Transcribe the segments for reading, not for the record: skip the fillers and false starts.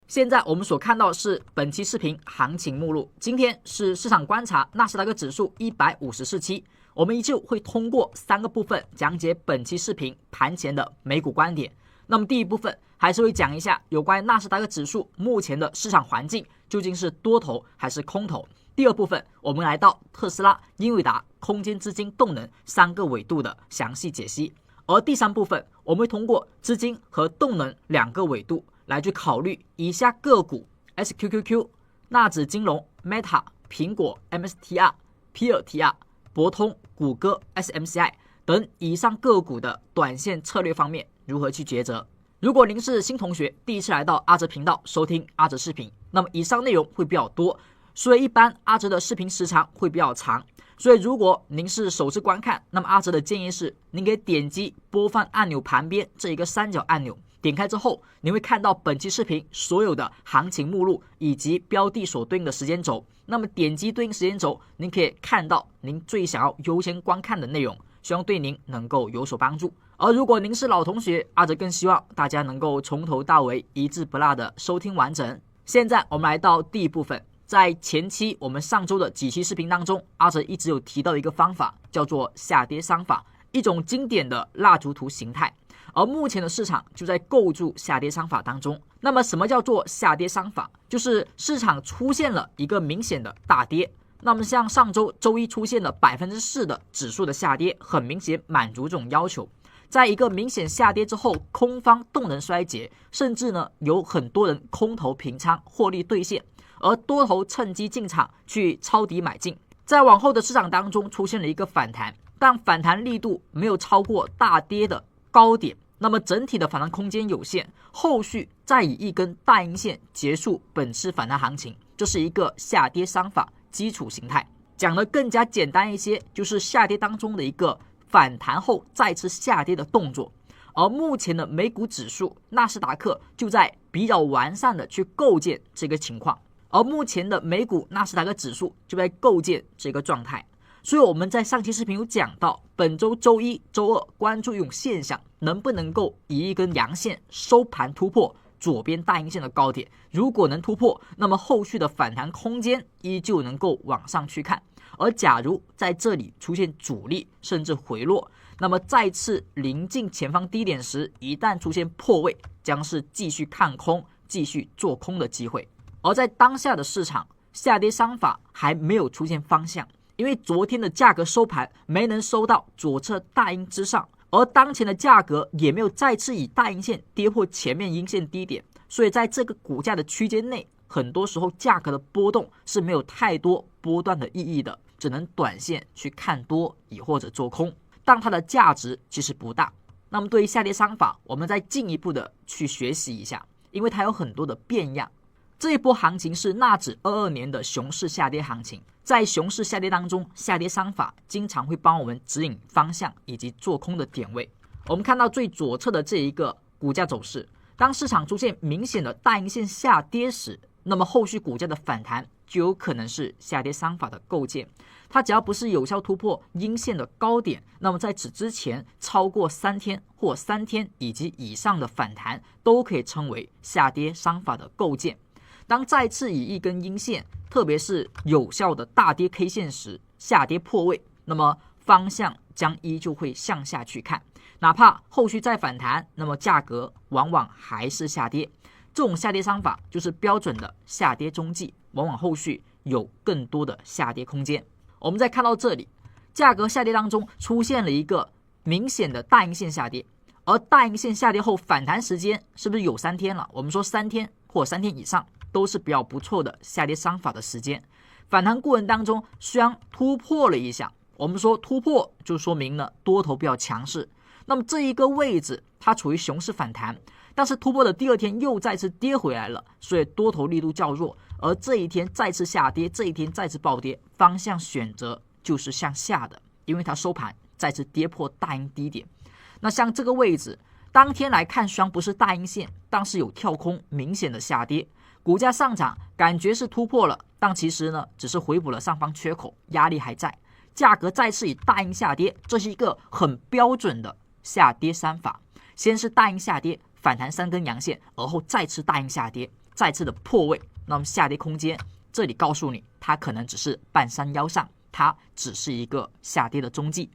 现在我们所看到的是本期视频行情目录。今天是市场观察纳斯达克指数154期，我们依旧会通过3个部分讲解本期视频盘前的美股观点。那么第一部分还是会讲一下有关纳斯达克指数目前的市场环境究竟是多头还是空头。第二部分我们来到特斯拉、英伟达、空间资金、动能3个维度的详细解析。而第三部分我们会通过资金和动能2个维度来去考虑以下个股 SQQQ、纳指金融、Meta、苹果、MSTR、PLTR、博通、谷歌、SMCI 等以上个股的短线策略方面如何去抉择。如果您是新同学，第一次来到阿哲频道收听阿哲视频，那么以上内容会比较多，所以一般阿哲的视频时长会比较长。所以如果您是首次观看，那么阿哲的建议是您可以点击播放按钮旁边这一个3角按钮，点开之后你会看到本期视频所有的行情目录以及标的所对应的时间轴。那么点击对应时间轴，您可以看到您最想要优先观看的内容，希望对您能够有所帮助。而如果您是老同学，阿哲更希望大家能够从头到尾一字不落的收听完整。现在我们来到第一部分。在前期我们上周的几期视频当中，阿哲一直有提到一个方法，叫做下跌商法，一种经典的蜡烛图形态。而目前的市场就在构筑下跌商法当中。那么什么叫做下跌商法？就是市场出现了一个明显的大跌。那么像上周周一出现的 4% 的指数的下跌，很明显满足这种要求。在一个明显下跌之后，空方动能衰竭，甚至呢有很多人空头平仓获利兑现，而多头趁机进场去抄底买进。在往后的市场当中出现了一个反弹，但反弹力度没有超过大跌的高点，那么整体的反弹空间有限，后续再以一根大阴线结束本次反弹行情，这是一个下跌商法基础形态。讲得更加简单一些，就是下跌当中的一个反弹后再次下跌的动作。而目前的美股指数纳斯达克就在比较完善的去构建这个情况，而目前的美股纳斯达克指数就在构建这个状态。所以我们在上期视频有讲到，本周周一周二关注一种现象，能不能够以一根阳线收盘突破左边大阴线的高点，如果能突破，那么后续的反弹空间依旧能够往上去看。而假如在这里出现阻力甚至回落，那么再次临近前方低点时，一旦出现破位，将是继续看空继续做空的机会。而在当下的市场，下跌商法还没有出现方向，因为昨天的价格收盘没能收到左侧大阴之上，而当前的价格也没有再次以大阴线跌破前面阴线低点，所以在这个股价的区间内，很多时候价格的波动是没有太多波段的意义的，只能短线去看多亦或者做空，但它的价值其实不大。那么对于下跌商法，我们再进一步的去学习一下，因为它有很多的变样。这一波行情是纳指22年的熊市下跌行情，在熊市下跌当中，下跌商法经常会帮我们指引方向以及做空的点位。我们看到最左侧的这一个股价走势，当市场出现明显的大阴线下跌时，那么后续股价的反弹就有可能是下跌商法的构建。它只要不是有效突破阴线的高点，那么在此之前超过3天或3天以及以上的反弹都可以称为下跌商法的构建。当再次以一根阴线，特别是有效的大跌 K 线时下跌破位，那么方向将依旧会向下去看，哪怕后续再反弹，那么价格往往还是下跌。这种下跌商法就是标准的下跌中继，往往后续有更多的下跌空间。我们再看到这里，价格下跌当中出现了一个明显的大阴线下跌，而大阴线下跌后反弹时间是不是有3天了？我们说3天或3天以上都是比较不错的下跌商法的时间。反弹过程当中虽然突破了一下，我们说突破就说明了多头比较强势，那么这一个位置它处于熊市反弹，但是突破的第2天又再次跌回来了，所以多头力度较弱，而这一天再次下跌，这一天再次暴跌，方向选择就是向下的，因为它收盘再次跌破大阴低点。那像这个位置当天来看虽然不是大阴线，但是有跳空明显的下跌，股价上涨感觉是突破了，但其实呢只是回补了上方缺口，压力还在，价格再次以大阴下跌，这是一个很标准的下跌商法。先是大阴下跌，反弹3根阳线，而后再次大阴下跌，再次的破位，那么下跌空间这里告诉你，它可能只是半山腰上，它只是一个下跌的踪迹。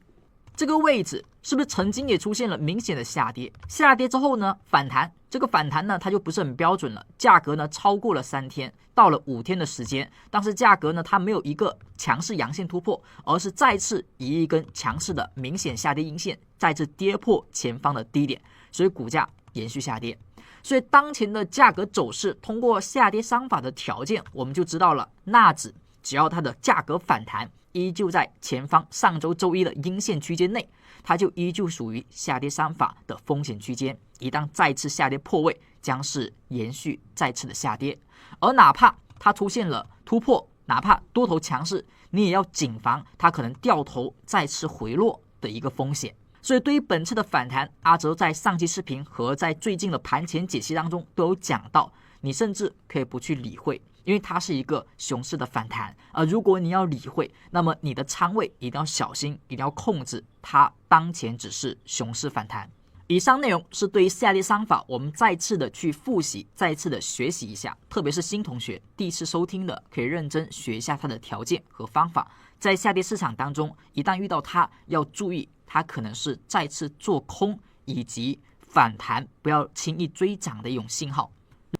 这个位置是不是曾经也出现了明显的下跌？下跌之后呢，反弹，这个反弹呢，它就不是很标准了。价格呢，超过了3天，到了5天的时间，但是价格呢，它没有一个强势阳线突破，而是再次以一根强势的明显下跌阴线，再次跌破前方的低点，所以股价延续下跌。所以当前的价格走势，通过下跌商法的条件，我们就知道了，纳指只要它的价格反弹依旧在前方上周周一的阴线区间内，它就依旧属于下跌商法的风险区间。一旦再次下跌破位，将是延续再次的下跌。而哪怕它出现了突破，哪怕多头强势，你也要谨防它可能掉头再次回落的一个风险。所以对于本次的反弹，阿哲在上期视频和在最近的盘前解析当中都有讲到，你甚至可以不去理会，因为它是一个熊市的反弹。如果你要理会，那么你的仓位一定要小心，一定要控制，它当前只是熊市反弹。以上内容是对于下跌商法我们再次的去复习，再次的学习一下，特别是新同学第一次收听的，可以认真学一下它的条件和方法。在下跌市场当中，一旦遇到它，要注意它可能是再次做空以及反弹，不要轻易追涨的一种信号。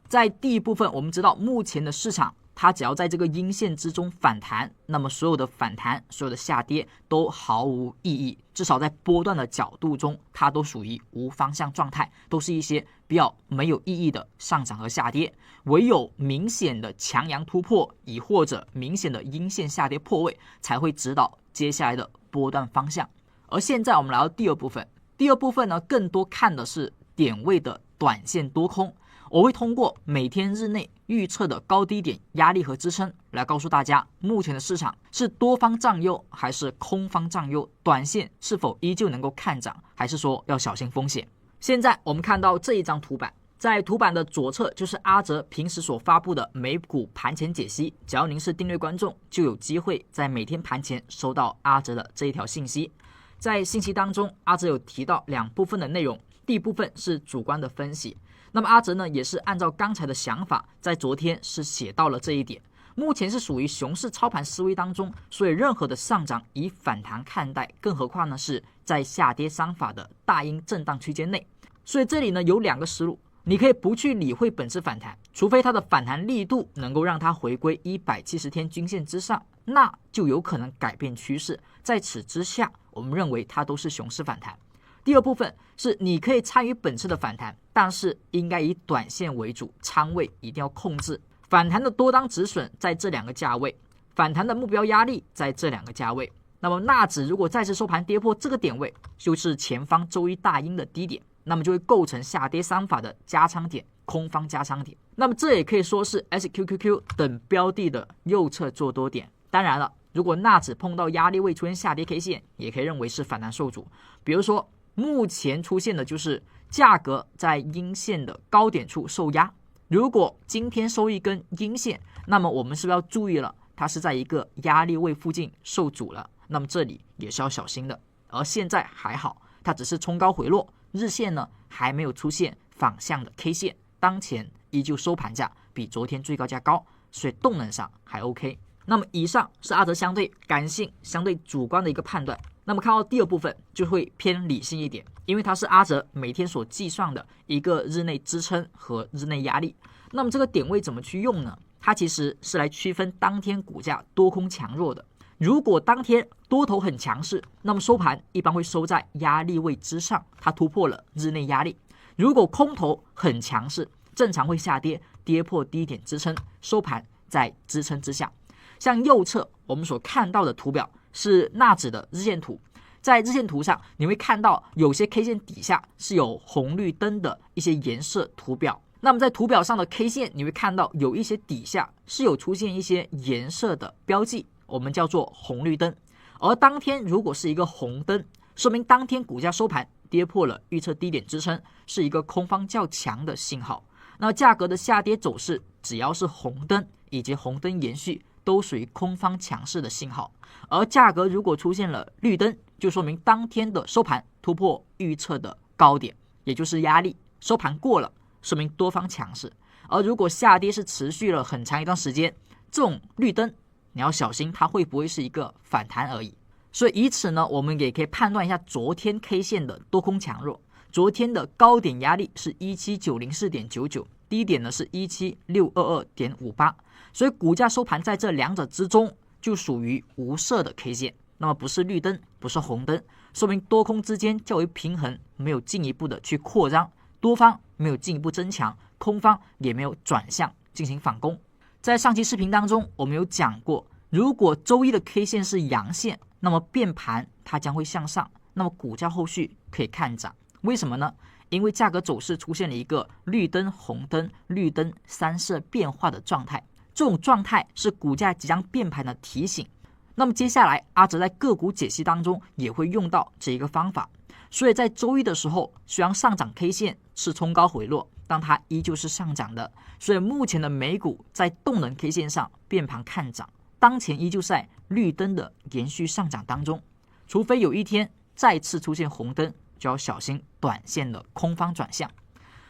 在第一部分，我们知道目前的市场，它只要在这个阴线之中反弹，那么所有的反弹，所有的下跌都毫无意义，至少在波段的角度中，它都属于无方向状态，都是一些比较没有意义的上涨和下跌。唯有明显的强阳突破，亦或者明显的阴线下跌破位，才会指导接下来的波段方向。而现在我们来到第二部分，第二部分呢，更多看的是点位的短线多空。我会通过每天日内预测的高低点、压力和支撑来告诉大家，目前的市场是多方占优还是空方占优，短线是否依旧能够看涨，还是说要小心风险。现在我们看到这一张图板，在图板的左侧就是阿哲平时所发布的美股盘前解析，只要您是订阅观众，就有机会在每天盘前收到阿哲的这一条信息。在信息当中，阿哲有提到2部分的内容，第一部分是主观的分析，那么阿哲呢，也是按照刚才的想法，在昨天是写到了这一点。目前是属于熊市操盘思维当中，所以任何的上涨以反弹看待，更何况呢是在下跌商法的大阴震荡区间内。所以这里呢有2个思路，你可以不去理会本次反弹，除非它的反弹力度能够让它回归170天均线之上，那就有可能改变趋势。在此之下，我们认为它都是熊市反弹。第二部分是你可以参与本次的反弹，但是应该以短线为主，仓位一定要控制。反弹的多单止损在这2个价位，反弹的目标压力在这2个价位。那么纳指如果再次收盘跌破这个点位，就是前方周一大阴的低点，那么就会构成下跌商法的加仓点，空方加仓点。那么这也可以说是 SQQQ 等标的的右侧做多点。当然了，如果纳指碰到压力位出现下跌 K 线，也可以认为是反弹受阻。比如说目前出现的就是价格在阴线的高点处受压，如果今天收一根阴线，那么我们是不是要注意了，它是在一个压力位附近受阻了，那么这里也是要小心的。而现在还好，它只是冲高回落，日线呢还没有出现反向的 K 线，当前依旧收盘价比昨天最高价高，所以动能上还 OK。 那么以上是阿哲相对感性、相对主观的一个判断。那么看到第二部分就会偏理性一点，因为它是阿哲每天所计算的一个日内支撑和日内压力。那么这个点位怎么去用呢？它其实是来区分当天股价多空强弱的。如果当天多头很强势，那么收盘一般会收在压力位之上，它突破了日内压力。如果空头很强势，正常会下跌，跌破低点支撑，收盘在支撑之下。像右侧我们所看到的图表是纳指的日线图，在日线图上你会看到有些 K 线底下是有红绿灯的一些颜色图表，那么在图表上的 K 线你会看到有一些底下是有出现一些颜色的标记，我们叫做红绿灯。而当天如果是一个红灯，说明当天股价收盘跌破了预测低点支撑，是一个空方较强的信号。那价格的下跌走势只要是红灯以及红灯延续，都属于空方强势的信号。而价格如果出现了绿灯，就说明当天的收盘突破预测的高点，也就是压力，收盘过了，说明多方强势。而如果下跌是持续了很长一段时间，这种绿灯你要小心它会不会是一个反弹而已。所以以此呢，我们也可以判断一下昨天 K 线的多空强弱。昨天的高点压力是 17904.99， 低点呢是 17622.58， 所以股价收盘在这两者之中就属于无色的 K 线，那么不是绿灯，不是红灯，说明多空之间较为平衡，没有进一步的去扩张，多方没有进一步增强，空方也没有转向进行反攻。在上期视频当中我们有讲过，如果周一的 K 线是阳线，那么变盘它将会向上，那么股价后续可以看涨。为什么呢？因为价格走势出现了一个绿灯、红灯、绿灯三色变化的状态，这种状态是股价即将变盘的提醒。那么接下来阿哲在个股解析当中也会用到这一个方法。所以在周一的时候，虽然上涨 K 线是冲高回落，但它依旧是上涨的，所以目前的美股在动能 K 线上变盘看涨，当前依旧在绿灯的延续上涨当中，除非有一天再次出现红灯，就要小心短线的空方转向。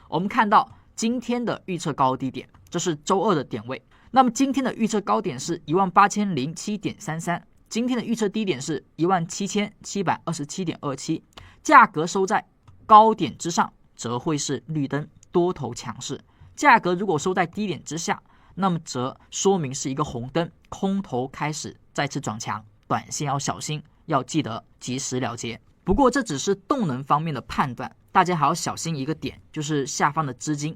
我们看到今天的预测高低点，这是周二的点位，那么今天的预测高点是 18007.33， 今天的预测低点是 17727.27， 价格收在高点之上则会是绿灯多头强势，价格如果收在低点之下，那么则说明是一个红灯，空头开始再次转强，短线要小心，要记得及时了结。不过这只是动能方面的判断，大家还要小心一个点，就是下方的资金。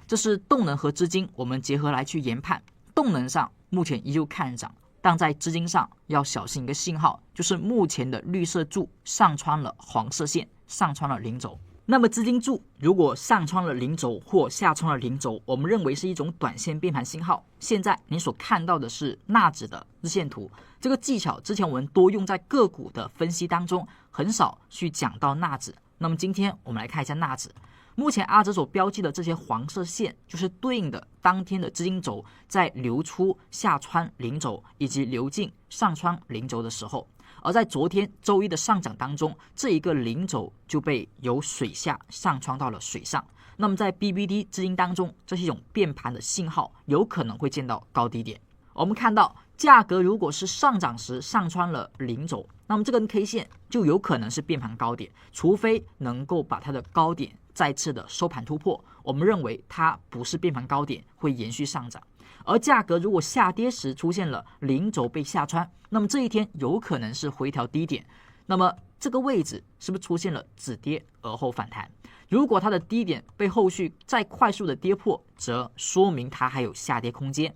这是动能和资金我们结合来去研判，动能上目前依旧看涨，但在资金上要小心一个信号，就是目前的绿色柱上穿了黄色线，上穿了零轴。那么资金柱如果上穿了零轴或下穿了零轴，我们认为是一种短线变盘信号。现在你所看到的是纳指的日线图，这个技巧之前我们多用在个股的分析当中，很少去讲到纳指。那么今天我们来看一下纳指，目前阿哲所标记的这些黄色线就是对应的当天的资金轴在流出下穿零轴以及流进上穿零轴的时候，而在昨天周一的上涨当中，这一个零轴就被由水下上穿到了水上。那么在 BBD 资金当中，这是一种变盘的信号，有可能会见到高低点。我们看到价格如果是上涨时上穿了零轴，那么这根 K 线就有可能是变盘高点，除非能够把它的高点再次的收盘突破，我们认为它不是变盘高点，会延续上涨。而价格如果下跌时出现了零轴被下穿，那么这一天有可能是回调低点，那么这个位置是不是出现了止跌而后反弹？如果它的低点被后续再快速的跌破，则说明它还有下跌空间。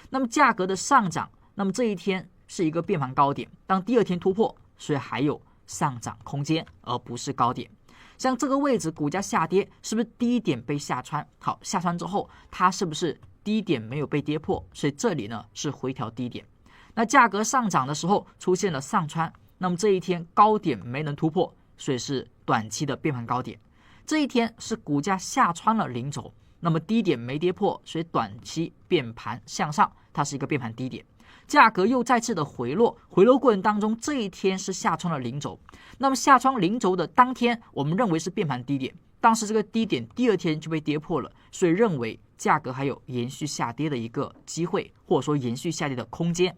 那么价格的上涨，那么这一天是一个变盘高点，当第二天突破，所以还有上涨空间，而不是高点。像这个位置股价下跌，是不是低点被下穿？好，下穿之后它是不是低点没有被跌破？所以这里呢是回调低点。那价格上涨的时候出现了上穿，那么这一天高点没能突破，所以是短期的变盘高点。这一天是股价下穿了零轴，那么低点没跌破，所以短期变盘向上，它是一个变盘低点。价格又再次的回落，回落过程当中，这一天是下穿了零轴，那么下穿零轴的当天，我们认为是变盘低点，但是这个低点第二天就被跌破了，所以认为价格还有延续下跌的一个机会，或者说延续下跌的空间。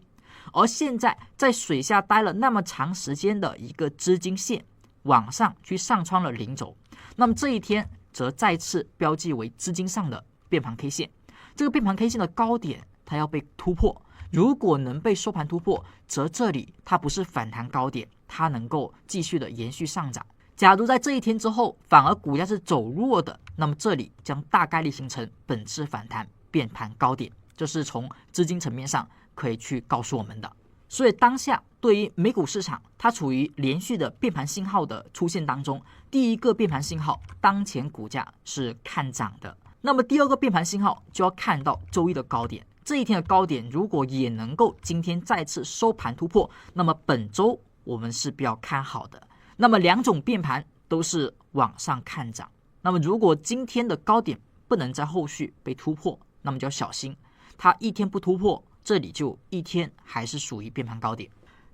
而现在在水下待了那么长时间的一个资金线往上去上穿了零轴，那么这一天则再次标记为资金上的变盘 K 线，这个变盘 K 线的高点它要被突破，如果能被收盘突破，则这里它不是反弹高点，它能够继续的延续上涨。假如在这一天之后反而股价是走弱的，那么这里将大概率形成本次反弹变盘高点，这是从资金层面上可以去告诉我们的。所以当下对于美股市场，它处于连续的变盘信号的出现当中，第一个变盘信号当前股价是看涨的，那么第二个变盘信号就要看到周一的高点，这一天的高点如果也能够今天再次收盘突破，那么本周我们是比较看好的。那么两种变盘都是往上看涨，那么如果今天的高点不能在后续被突破，那么就要小心，它一天不突破，这里就一天还是属于变盘高点。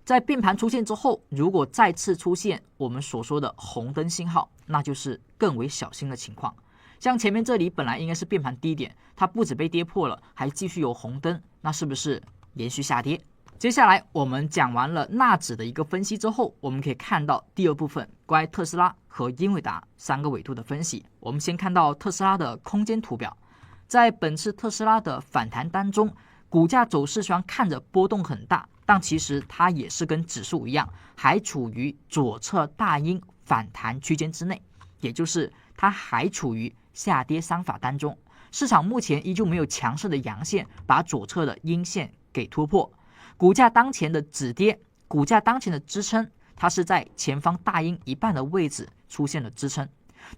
在变盘出现之后，如果再次出现我们所说的红灯信号，那就是更为小心的情况。像前面这里本来应该是变盘低点，它不止被跌破了，还继续有红灯，那是不是连续下跌？接下来我们讲完了纳指的一个分析之后，我们可以看到第二部分关于特斯拉和英伟达三个维度的分析。我们先看到特斯拉的空间图表，在本次特斯拉的反弹当中，股价走势虽然看着波动很大，但其实它也是跟指数一样，还处于左侧大阴反弹区间之内，也就是它还处于下跌三法当中。市场目前依旧没有强势的阳线把左侧的阴线给突破。股价当前的止跌，股价当前的支撑，它是在前方大阴一半的位置出现了支撑，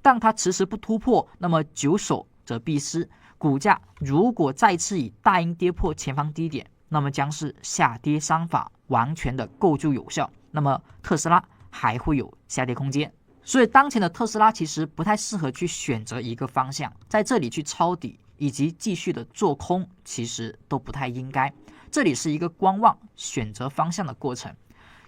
但它迟迟不突破，那么久守则必失。股价如果再次以大阴跌破前方低点，那么将是下跌三法完全的构筑有效，那么特斯拉还会有下跌空间。所以当前的特斯拉其实不太适合去选择一个方向，在这里去抄底以及继续的做空，其实都不太应该。这里是一个观望选择方向的过程。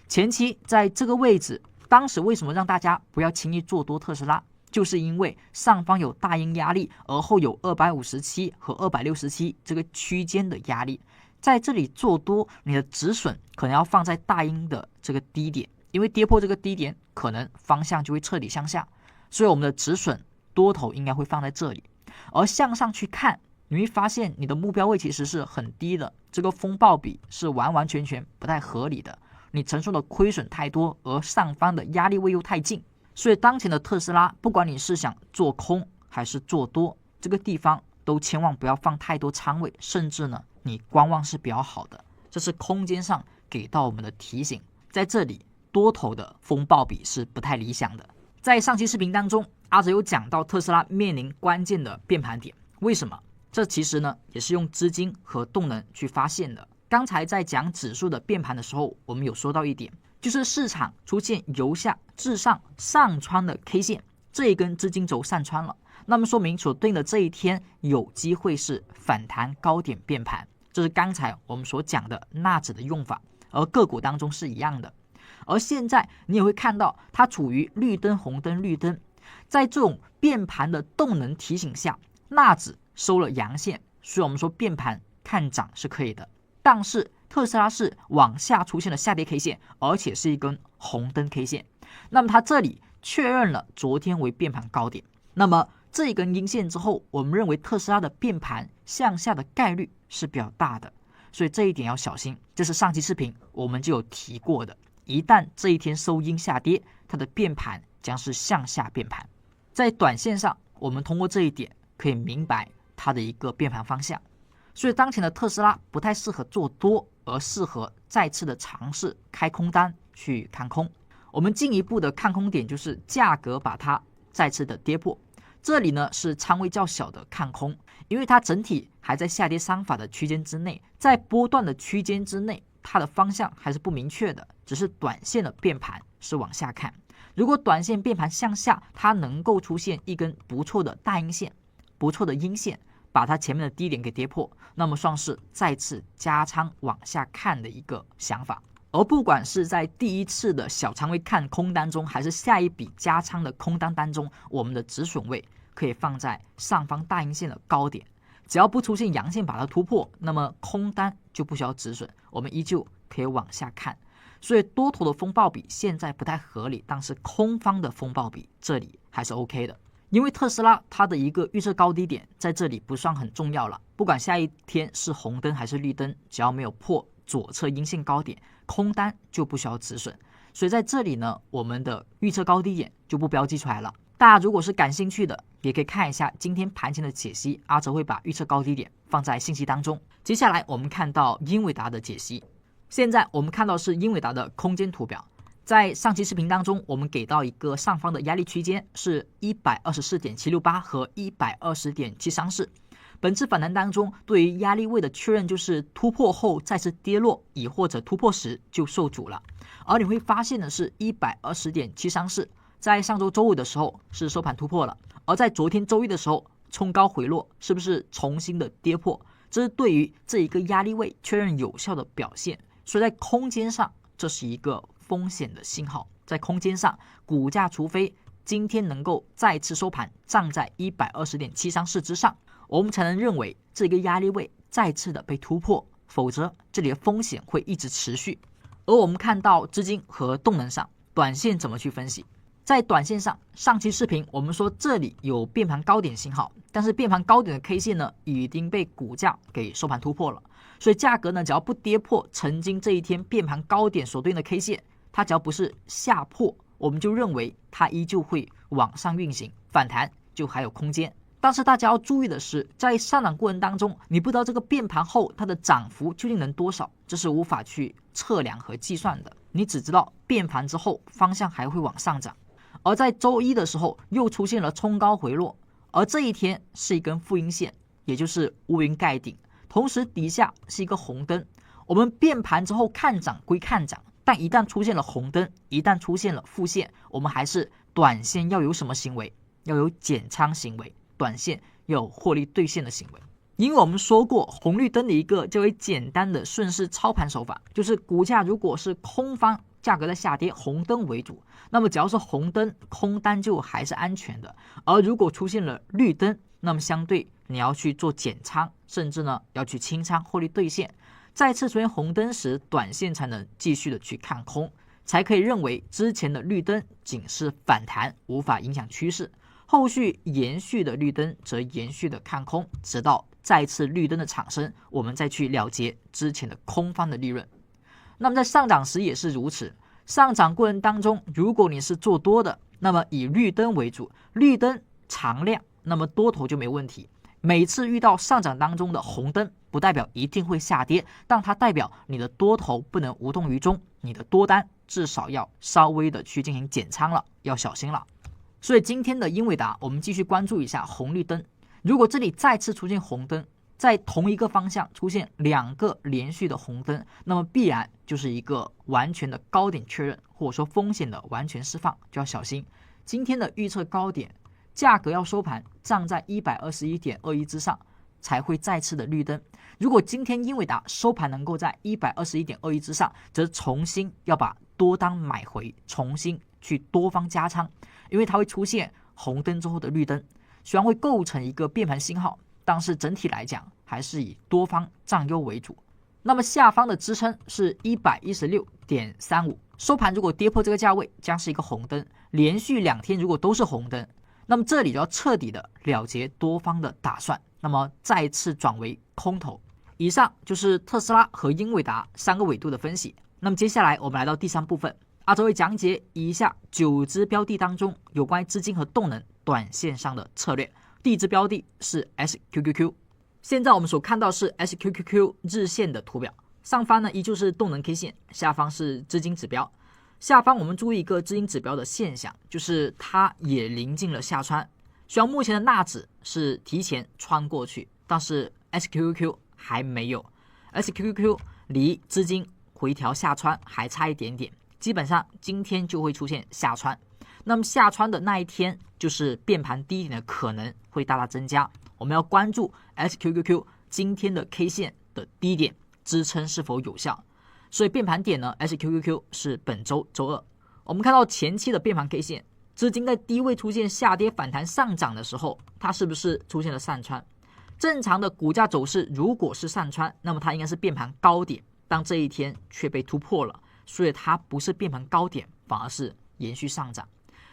前期在这个位置，当时为什么让大家不要轻易做多特斯拉，就是因为上方有大阴压力，而后有257和267这个区间的压力，在这里做多，你的止损可能要放在大阴的这个低点，因为跌破这个低点，可能方向就会彻底向下，所以我们的止损多头应该会放在这里。而向上去看，你会发现你的目标位其实是很低的，这个风暴比是完完全全不太合理的，你承受的亏损太多，而上方的压力位又太近，所以当前的特斯拉，不管你是想做空还是做多，这个地方都千万不要放太多仓位，甚至呢，你观望是比较好的，这是空间上给到我们的提醒。在这里，多头的风暴比是不太理想的。在上期视频当中，阿哲有讲到特斯拉面临关键的变盘点，为什么？这其实呢，也是用资金和动能去发现的。刚才在讲指数的变盘的时候，我们有说到一点，就是市场出现由下至上上穿的 K 线，这一根资金轴上穿了，那么说明所对应的这一天有机会是反弹高点变盘，这是刚才我们所讲的纳指的用法，而个股当中是一样的。而现在你也会看到它处于绿灯红灯绿灯，在这种变盘的动能提醒下，纳指收了阳线，所以我们说变盘看涨是可以的。但是特斯拉是往下出现了下跌 K 线，而且是一根红灯 K 线，那么它这里确认了昨天为变盘高点，那么这一根阴线之后，我们认为特斯拉的变盘向下的概率是比较大的，所以这一点要小心，这是上期视频我们就有提过的，一旦这一天收阴下跌，它的变盘将是向下变盘。在短线上，我们通过这一点可以明白它的一个变盘方向，所以当前的特斯拉不太适合做多，而适合再次的尝试开空单去看空。我们进一步的看空点就是价格把它再次的跌破，这里呢是仓位较小的看空，因为它整体还在下跌三法的区间之内，在波段的区间之内，它的方向还是不明确的，只是短线的变盘是往下看。如果短线变盘向下，它能够出现一根不错的大阴线，不错的阴线，把它前面的低点给跌破，那么算是再次加仓往下看的一个想法。而不管是在第一次的小仓位看空当中，还是下一笔加仓的空单当中，我们的止损位可以放在上方大阴线的高点，只要不出现阳线把它突破，那么空单就不需要止损，我们依旧可以往下看。所以多头的风暴比现在不太合理，但是空方的风暴比这里还是 OK 的，因为特斯拉它的一个预测高低点在这里不算很重要了，不管下一天是红灯还是绿灯，只要没有破左侧阴线高点，空单就不需要止损。所以在这里呢，我们的预测高低点就不标记出来了。大家如果是感兴趣的，也可以看一下今天盘前的解析，阿哲会把预测高低点放在信息当中。接下来我们看到英伟达的解析，现在我们看到是英伟达的空间图表，在上期视频当中，我们给到一个上方的压力区间是 124.768 和 120.734。本次反弹当中，对于压力位的确认就是突破后再次跌落，亦或者突破时就受阻了。而你会发现的是 120.734， 在上周周五的时候是收盘突破了，而在昨天周一的时候冲高回落，是不是重新的跌破？这是对于这一个压力位确认有效的表现。所以在空间上，这是一个风险的信号。在空间上，股价除非今天能够再次收盘站在 120.734 之上，我们才能认为这个压力位再次的被突破，否则这里的风险会一直持续。而我们看到资金和动能上，短线怎么去分析？在短线上，上期视频我们说这里有变盘高点信号，但是变盘高点的 K 线呢已经被股价给收盘突破了，所以价格呢只要不跌破曾经这一天变盘高点所对应的 K 线，它只要不是下破，我们就认为它依旧会往上运行，反弹就还有空间。但是大家要注意的是，在上涨过程当中，你不知道这个变盘后它的涨幅究竟能多少，这是无法去测量和计算的。你只知道变盘之后方向还会往上涨。而在周一的时候又出现了冲高回落，而这一天是一根复阴线，也就是乌云盖顶，同时底下是一个红灯。我们变盘之后看涨归看涨，但一旦出现了红灯，一旦出现了负线，我们还是短线要有什么行为？要有减仓行为，短线要有获利兑现的行为。因为我们说过，红绿灯的一个较为简单的顺势操盘手法，就是股价如果是空方，价格在下跌，红灯为主，那么只要是红灯，空单就还是安全的。而如果出现了绿灯，那么相对你要去做减仓，甚至呢要去清仓获利兑现。再次出现红灯时，短线才能继续的去看空，才可以认为之前的绿灯仅是反弹，无法影响趋势。后续延续的绿灯则延续的看空，直到再次绿灯的产生，我们再去了结之前的空方的利润。那么在上涨时也是如此，上涨过程当中，如果你是做多的，那么以绿灯为主，绿灯长亮，那么多头就没问题。每次遇到上涨当中的红灯，不代表一定会下跌，但它代表你的多头不能无动于衷，你的多单至少要稍微的去进行减仓了，要小心了。所以今天的英伟达，我们继续关注一下红绿灯。如果这里再次出现红灯，在同一个方向出现2个连续的红灯，那么必然就是一个完全的高点确认，或者说风险的完全释放，就要小心。今天的预测高点，价格要收盘站在 121.21 之上，才会再次的绿灯。如果今天英伟达收盘能够在 121.21 之上，则重新要把多单买回，重新去多方加仓，因为它会出现红灯之后的绿灯，虽然会构成一个变盘信号，但是整体来讲还是以多方占优为主。那么下方的支撑是 116.35， 收盘如果跌破这个价位，将是一个红灯。连续2天如果都是红灯，那么这里就要彻底的了结多方的打算，那么再次转为空头。以上就是特斯拉和英伟达3个维度的分析。那么接下来我们来到第3部分，阿周会讲解以下9只标的当中有关于资金和动能短线上的策略。第一只标的是 SQQQ， 现在我们所看到是 SQQQ 日线的图表，上方呢依旧是动能 K 线，下方是资金指标。下方我们注意一个资金指标的现象，就是它也临近了下穿。虽然目前的纳指是提前穿过去，但是 SQQQ 还没有， SQQQ 离资金回调下穿还差一点点，基本上今天就会出现下穿。那么下穿的那一天，就是变盘低点的可能会大大增加。我们要关注 SQQQ 今天的 K 线的低点支撑是否有效。所以变盘点呢 ，SQQQ 是本周周二。我们看到前期的变盘 K 线，资金在低位出现下跌反弹上涨的时候，它是不是出现了上穿？正常的股价走势如果是上穿，那么它应该是变盘高点，但这一天却被突破了，所以它不是变盘高点，反而是延续上涨。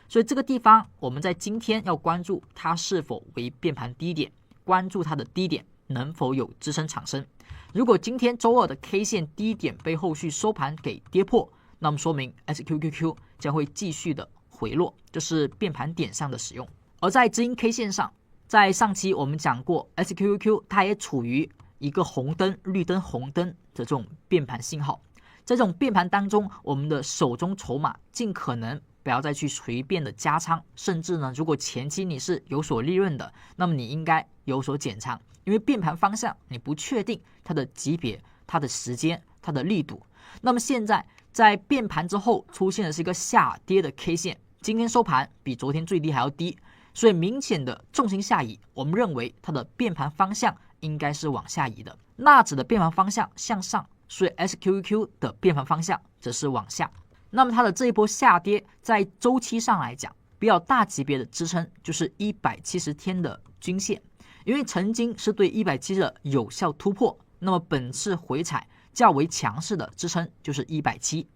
所以这个地方我们在今天要关注它是否为变盘低点，关注它的低点能否有支撑产生。如果今天周二的 K 线低点被后续收盘给跌破，那么说明 SQQQ 将会继续的回落，这是变盘点上的使用。而在资金 K 线上，在上期我们讲过 SQQQ 它也处于一个红灯、绿灯、红灯的这种变盘信号。在这种变盘当中，我们的手中筹码尽可能不要再去随便的加仓，甚至呢，如果前期你是有所利润的，那么你应该有所减仓，因为变盘方向你不确定它的级别、它的时间、它的力度。那么现在在变盘之后出现的是一个下跌的 K 线，今天收盘比昨天最低还要低，所以明显的重心下移，我们认为它的变盘方向应该是往下移的。纳指的变盘方向向上，所以 SQQQ 的变盘方向则是往下。那么它的这一波下跌，在周期上来讲，比较大级别的支撑就是170天的均线，因为曾经是对170的有效突破，那么本次回踩较为强势的支撑就是170。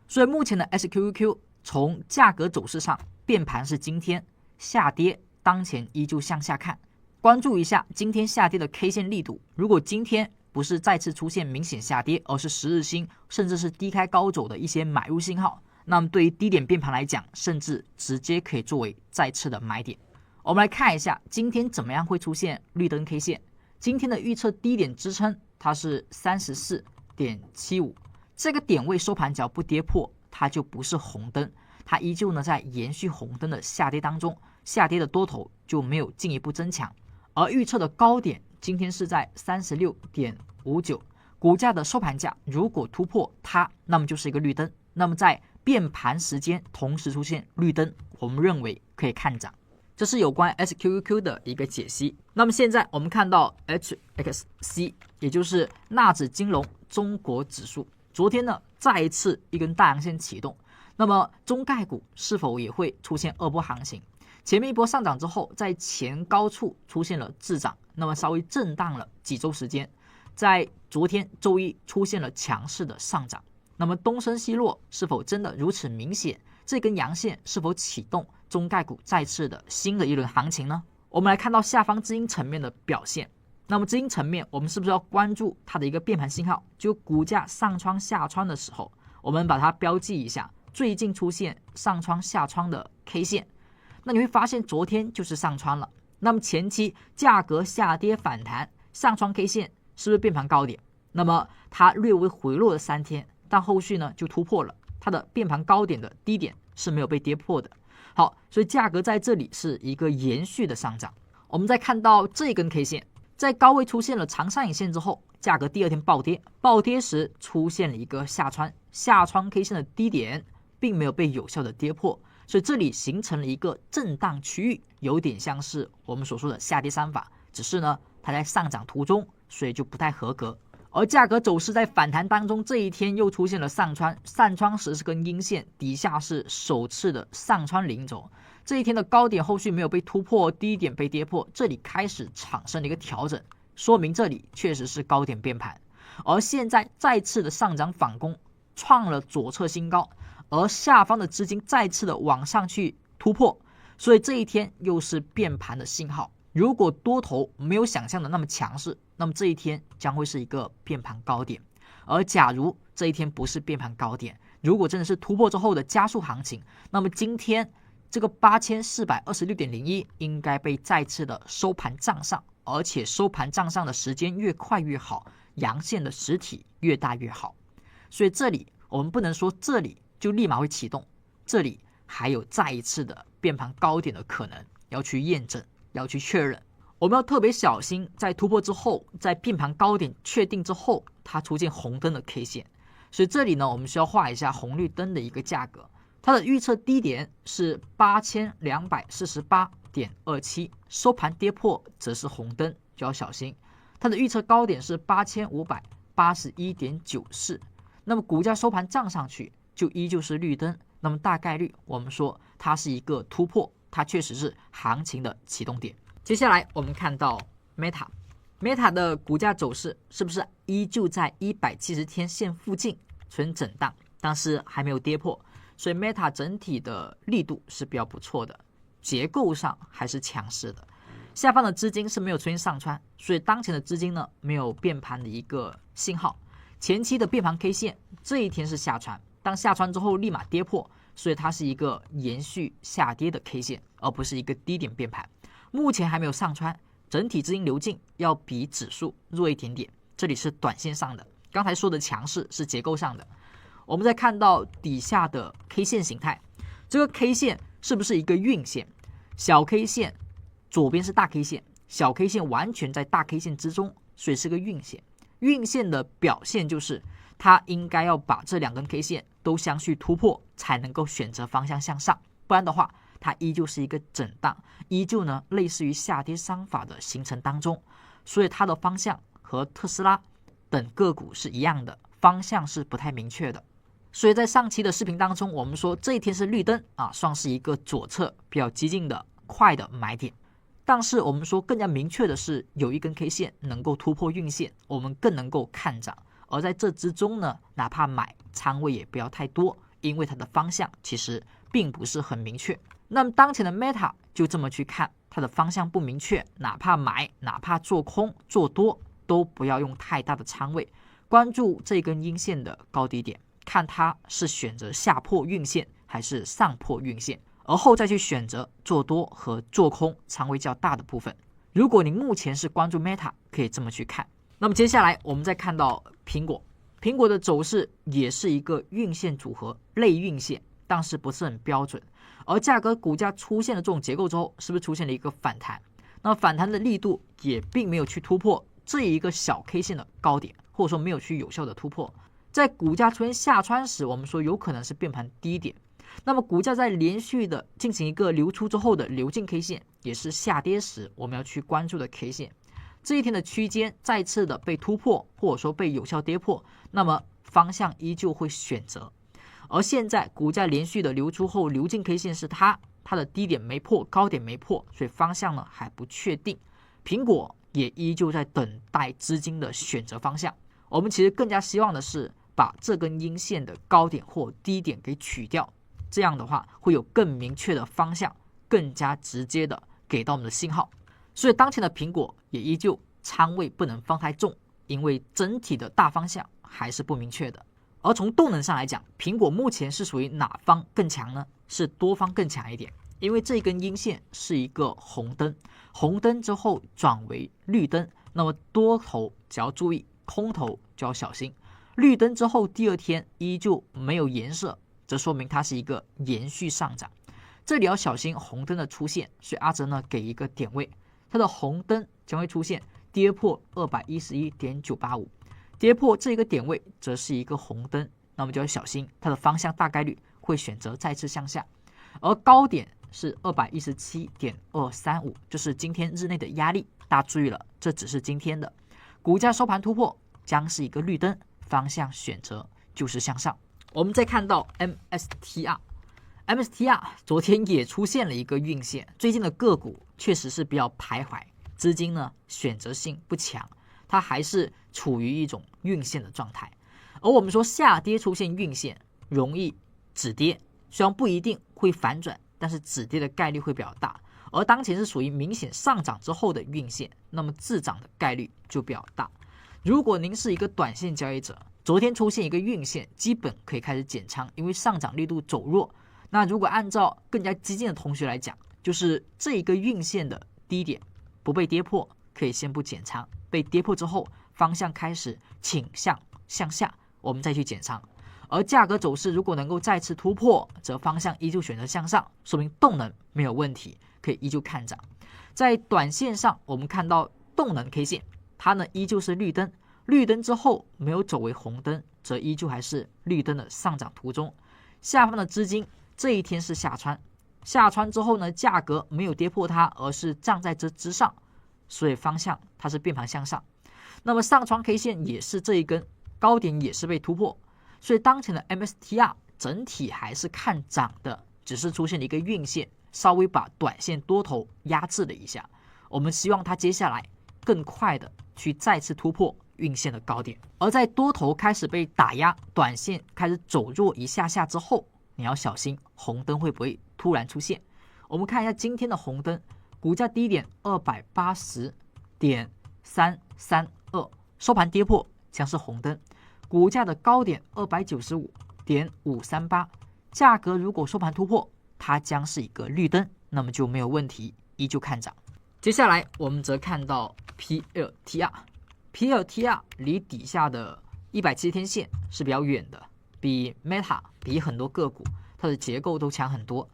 所以目前的 SQQQ 从价格走势上变盘是今天下跌，当前依旧向下看，关注一下今天下跌的 K 线力度。如果今天不是再次出现明显下跌，而是10日星甚至是低开高走的一些买入信号，那么对于低点变盘来讲，甚至直接可以作为再次的买点。我们来看一下今天怎么样会出现绿灯 K 线。今天的预测低点支撑它是 34.75， 这个点位收盘只要不跌破，它就不是红灯，它依旧呢在延续红灯的下跌当中，下跌的多头就没有进一步增强。而预测的高点今天是在 36.59， 股价的收盘价如果突破它，那么就是一个绿灯，那么在变盘时间同时出现绿灯，我们认为可以看涨。这是有关 SQQQ 的一个解析。那么现在我们看到 HXC， 也就是纳指金融中国指数，昨天呢再一次一根大阳线启动，那么中概股是否也会出现二波行情？前面一波上涨之后，在前高处出现了滞涨，那么稍微震荡了几周时间，在昨天周一出现了强势的上涨。那么东升西落，是否真的如此明显？这根阳线是否启动中概股再次的新的一轮行情呢？我们来看到下方资金层面的表现。那么资金层面，我们是不是要关注它的一个变盘信号？就股价上穿下穿的时候，我们把它标记一下，最近出现上穿下穿的 K 线。那你会发现昨天就是上穿了，那么前期价格下跌反弹，上穿 K 线是不是变盘高点？那么它略微回落了3天，但后续呢就突破了它的变盘高点的低点是没有被跌破的。好，所以价格在这里是一个延续的上涨。我们再看到这根 K 线，在高位出现了长上影线之后，价格第二天暴跌，暴跌时出现了一个下穿 K 线的低点，并没有被有效的跌破，所以这里形成了一个震荡区域，有点像是我们所说的下跌三法，只是呢它在上涨途中，所以就不太合格。而价格走势在反弹当中，这一天又出现了上穿时是根阴线，底下是首次的上穿零轴。这一天的高点后续没有被突破，低点被跌破，这里开始产生了一个调整，说明这里确实是高点变盘。而现在再次的上涨反攻，创了左侧新高，而下方的资金再次的往上去突破，所以这一天又是变盘的信号。如果多头没有想象的那么强势，那么这一天将会是一个变盘高点。而假如这一天不是变盘高点，如果真的是突破之后的加速行情，那么今天这个8426.01应该被再次的收盘站上，而且收盘站上的时间越快越好，阳线的实体越大越好。所以这里我们不能说这里就立马会启动，这里还有再一次的变盘高点的可能，要去验证，要去确认。我们要特别小心，在突破之后，在变盘高点确定之后，它出现红灯的 K 线。所以这里呢，我们需要画一下红绿灯的一个价格。它的预测低点是 8248.27， 收盘跌破则是红灯，就要小心。它的预测高点是 8581.94， 那么股价收盘涨上去就依旧是绿灯，那么大概率我们说它是一个突破，它确实是行情的启动点。接下来我们看到 Meta 的股价走势是不是依旧在170天线附近存震荡，但是还没有跌破，所以 Meta 整体的力度是比较不错的，结构上还是强势的。下方的资金是没有出现上穿，所以当前的资金呢没有变盘的一个信号。前期的变盘 K 线这一天是下穿，当下穿之后立马跌破，所以它是一个延续下跌的 K 线，而不是一个低点变盘。目前还没有上穿，整体资金流进要比指数弱一点点，这里是短线上的。刚才说的强势是结构上的。我们再看到底下的 K 线形态，这个 K 线是不是一个晕线？小 K 线左边是大 K 线，小 K 线完全在大 K 线之中，所以是个晕线。晕线的表现就是它应该要把这两根 K 线都相续突破，才能够选择方向向上，不然的话它依旧是一个震荡，依旧呢类似于下跌三法的形成当中，所以它的方向和特斯拉等个股是一样的，方向是不太明确的。所以在上期的视频当中，我们说这一天是绿灯啊，算是一个左侧比较激进的快的买点。但是我们说更加明确的是，有一根 K 线能够突破运线，我们更能够看涨。而在这之中呢，哪怕买仓位也不要太多，因为它的方向其实并不是很明确。那么当前的 Meta 就这么去看，它的方向不明确，哪怕买，哪怕做空做多，都不要用太大的仓位，关注这根阴线的高低点，看它是选择下破运线还是上破运线，而后再去选择做多和做空仓位较大的部分。如果您目前是关注 Meta， 可以这么去看。那么接下来我们再看到苹果，苹果的走势也是一个运线组合，类运线，但是不是很标准。而价格股价出现了这种结构之后，是不是出现了一个反弹？那么反弹的力度也并没有去突破这一个小 K 线的高点，或者说没有去有效的突破。在股价出现下穿时，我们说有可能是变盘低点。那么股价在连续的进行一个流出之后的流进 K 线，也是下跌时我们要去关注的 K 线。这一天的区间再次的被突破，或者说被有效跌破，那么方向依旧会选择。而现在股价连续的流出后，流进 K 线是它的低点没破，高点没破，所以方向呢还不确定。苹果也依旧在等待资金的选择方向。我们其实更加希望的是把这根阴线的高点或低点给取掉，这样的话会有更明确的方向，更加直接的给到我们的信号。所以当前的苹果也依旧仓位不能放太重，因为整体的大方向还是不明确的。而从动能上来讲，苹果目前是属于哪方更强呢？是多方更强一点，因为这根阴线是一个红灯，红灯之后转为绿灯，那么多头只要注意，空头就要小心。绿灯之后第二天依旧没有颜色，则说明它是一个延续上涨，这里要小心红灯的出现。所以阿哲呢给一个点位，它的红灯将会出现跌破 211.985， 跌破这个点位则是一个红灯，那么就要小心它的方向大概率会选择再次向下。而高点是 217.235， 就是今天日内的压力，大家注意了，这只是今天的。股价收盘突破将是一个绿灯，方向选择就是向上。我们再看到 MSTR 昨天也出现了一个运线，最近的个股确实是比较徘徊，资金呢选择性不强，它还是处于一种运线的状态。而我们说下跌出现运线容易止跌，虽然不一定会反转，但是止跌的概率会比较大。而当前是属于明显上涨之后的运线，那么自涨的概率就比较大。如果您是一个短线交易者，昨天出现一个运线，基本可以开始减仓，因为上涨力度走弱。那如果按照更加激进的同学来讲，就是这一个运线的低点不被跌破，可以先不减仓，被跌破之后方向开始倾向向下，我们再去减仓。而价格走势如果能够再次突破，则方向依旧选择向上，说明动能没有问题，可以依旧看涨。在短线上，我们看到动能 K 线，它呢依旧是绿灯，绿灯之后没有走为红灯，则依旧还是绿灯的上涨途中。下方的资金这一天是下穿，下穿之后呢，价格没有跌破它，而是站在这之上，所以方向它是变盘向上。那么上穿 K 线也是这一根高点也是被突破，所以当前的 MSTR 整体还是看涨的，只是出现了一个运线，稍微把短线多头压制了一下。我们希望它接下来更快的去再次突破运线的高点。而在多头开始被打压，短线开始走弱一下下之后，你要小心红灯会不会突然出现。我们看一下今天的红灯，股价低点 280.332， 收盘跌破将是红灯。股价的高点 295.538， 价格如果收盘突破，它将是一个绿灯，那么就没有问题，依旧看涨。接下来我们则看到 PLTR 离底下的170天线是比较远的，比 Meta 比很多个股它的结构都强很多。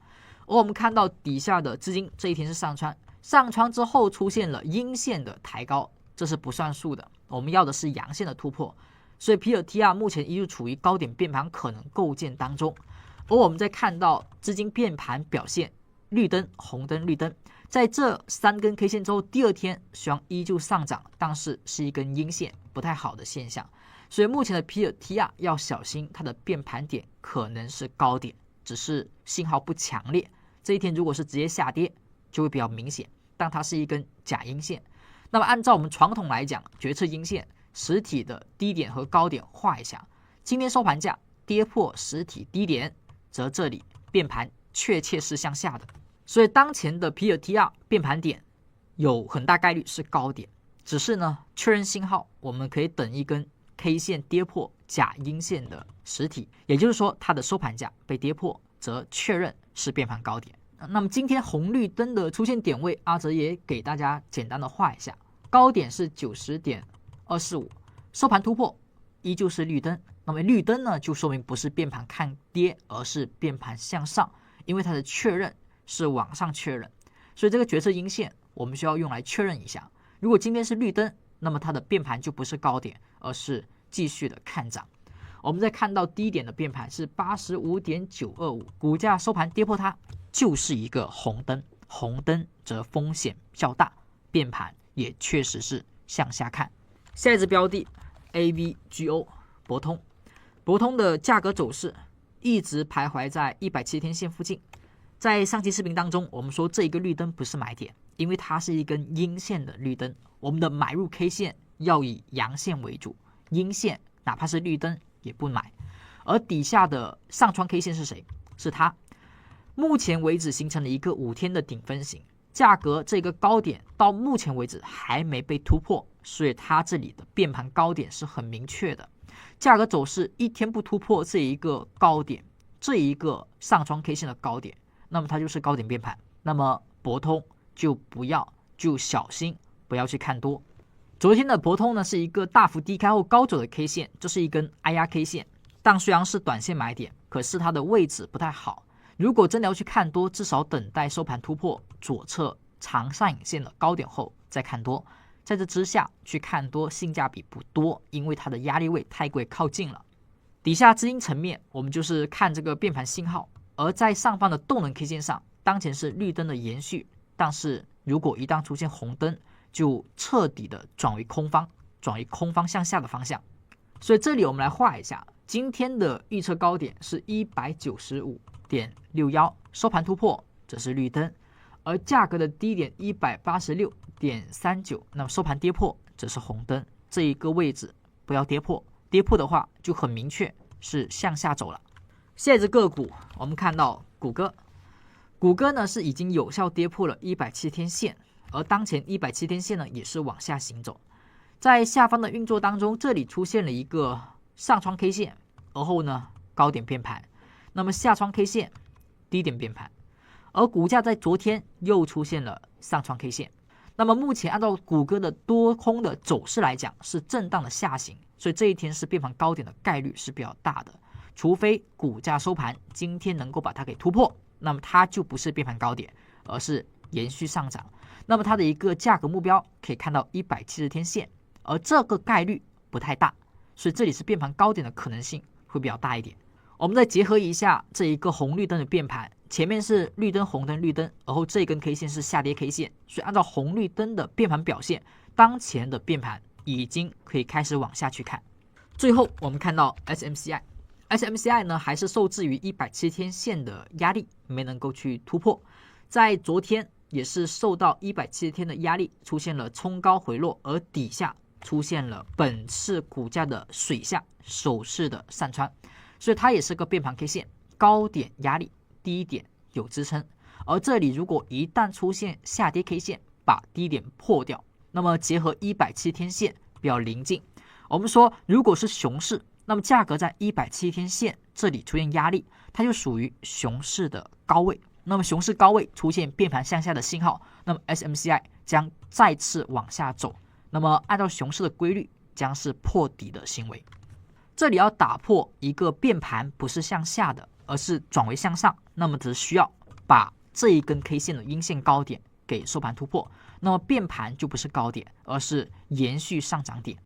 而我们看到底下的资金这一天是上穿，上穿之后出现了阴线的抬高，这是不算数的，我们要的是阳线的突破。所以 PLTR 目前依旧处于高点变盘可能构建当中。而我们在看到资金变盘表现，绿灯、红灯、绿灯，在这3根 K 线之后，第二天虽然依旧上涨，但是是一根阴线，不太好的现象。所以目前的皮尔 TR 要小心，它的变盘点可能是高点，只是信号不强烈。这一天如果是直接下跌，就会比较明显，但它是一根假阴线。那么按照我们传统来讲，决策阴线实体的低点和高点画一下。今天收盘价跌破实体低点，则这里变盘确切是向下的，所以当前的皮尔 TR 变盘点有很大概率是高点。只是呢，确认信号我们可以等一根 K 线跌破假阴线的实体，也就是说它的收盘价被跌破，则确认是变盘高点。那么今天红绿灯的出现点位，阿哲也给大家简单的画一下。高点是 90.245， 收盘突破依旧是绿灯。那么绿灯呢，就说明不是变盘看跌，而是变盘向上，因为它的确认是往上确认，所以这个决策阴线我们需要用来确认一下。如果今天是绿灯，那么它的变盘就不是高点，而是继续的看涨。我们再看到低点的变盘是 85.925， 股价收盘跌破它，就是一个红灯，红灯则风险较大，变盘也确实是向下看。下一只标的 AVGO 博通，博通的价格走势一直徘徊在170天线附近。在上期视频当中，我们说这一个绿灯不是买点，因为它是一根阴线的绿灯，我们的买入 K 线要以阳线为主，阴线哪怕是绿灯也不买。而底下的上穿 K 线是谁？是它。目前为止形成了一个5天的顶分型，价格这个高点到目前为止还没被突破，所以它这里的变盘高点是很明确的。价格走势一天不突破这一个高点，这一个上穿 K 线的高点，那么它就是高点变盘，那么博通就小心不要去看多。昨天的博通呢是一个大幅低开后高走的 K 线，这是一根 I 压 K 线，但虽然是短线买点，可是它的位置不太好。如果真的要去看多，至少等待收盘突破左侧长上影线的高点后再看多。在这之下去看多性价比不多，因为它的压力位太过靠近了。底下资金层面我们就是看这个变盘信号，而在上方的动能 K 线上，当前是绿灯的延续，但是如果一旦出现红灯，就彻底的转为空方向下的方向。所以这里我们来画一下，今天的预测高点是 195.61， 收盘突破这是绿灯，而价格的低点 186.39， 那么收盘跌破这是红灯，这一个位置不要跌破，跌破的话就很明确是向下走了。下一只个股我们看到谷歌呢是已经有效跌破了170天线，而当前170天线呢也是往下行走。在下方的运作当中，这里出现了一个上穿 K 线，而后呢高点变盘，那么下穿 K 线低点变盘，而股价在昨天又出现了上穿 K 线。那么目前按照谷歌的多空的走势来讲是震荡的下行，所以这一天是变盘高点的概率是比较大的，除非股价收盘今天能够把它给突破，那么它就不是变盘高点，而是延续上涨。那么它的一个价格目标可以看到170天线，而这个概率不太大，所以这里是变盘高点的可能性会比较大一点。我们再结合一下这一个红绿灯的变盘，前面是绿灯红灯绿灯，然后这根 K 线是下跌 K 线，所以按照红绿灯的变盘表现，当前的变盘已经可以开始往下去看。最后我们看到 SMCI 呢还是受制于170天线的压力，没能够去突破，在昨天也是受到170天的压力，出现了冲高回落，而底下出现了本次股价的水下手势的上穿，所以它也是个变盘 K 线，高点压力，低点有支撑。而这里如果一旦出现下跌 K 线把低点破掉，那么结合170天线比较临近，我们说如果是熊市，那么价格在170天线这里出现压力，它就属于熊市的高位。那么熊市高位出现变盘向下的信号，那么 SMCI 将再次往下走，那么按照熊市的规律将是破底的行为。这里要打破一个变盘不是向下的，而是转为向上，那么只需要把这一根 K 线的阴线高点给收盘突破，那么变盘就不是高点，而是延续上涨点。